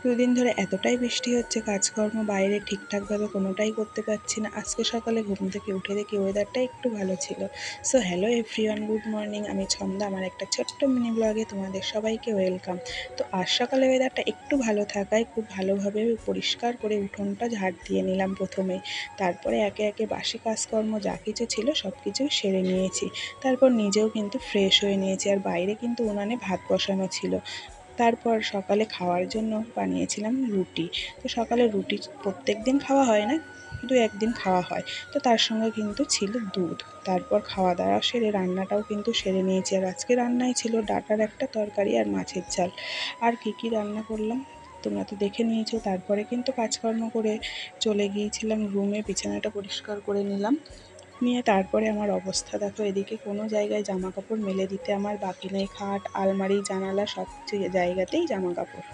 দুদিন ধরে এতটাই বৃষ্টি হচ্ছে, কাজকর্ম বাইরে ঠিকঠাকভাবে কোনোটাই করতে পারছি না। আজকে সকালে ঘুম থেকে উঠে দেখি ওয়েদারটা একটু ভালো ছিল। So hello everyone, good morning. আমি ছন্দা, আমার একটা ছোট্ট মিনি ব্লগে তোমাদের সবাইকে ওয়েলকাম। তো আজ সকালে ওয়েদারটা একটু ভালো থাকায় খুব ভালোভাবে পরিষ্কার করে উঠোনটা ঝাড় দিয়ে নিলাম প্রথমেই। তারপরে একে একে বাসি কাজকর্ম যা কিছু ছিল সব কিছু সেরে নিয়েছি। তারপর নিজেও কিন্তু ফ্রেশ হয়ে নিয়েছি, আর বাইরে কিন্তু উনানে ভাত বসানো ছিল। তারপর সকালে খাওয়ার জন্য বানিয়েছিলাম রুটি। তো সকালে রুটি প্রত্যেকদিন খাওয়া হয় না, দু একদিন খাওয়া হয়। তো তার সঙ্গে কিন্তু ছিল দুধ। তারপর খাওয়া দাওয়া সেরে রান্নাটাও কিন্তু সেরে নিয়েছি, আর আজকে রান্নায় ছিল ডাঁটার একটা তরকারি আর মাছের ঝাল। আর কী কী রান্না করলাম তোমরা তো দেখে নিয়েছো। তারপরে কিন্তু কাজকর্ম করে চলে গিয়েছিলাম রুমে, বিছানাটা পরিষ্কার করে নিলাম। নিয়ে তারপরে আমার অবস্থা দেখো, এদিকে কোনো জায়গায় জামা কাপড় মেলে দিতে আমার বাকি নেই। খাট, আলমারি, জানালা সব জায়গাতেই জামা কাপড়।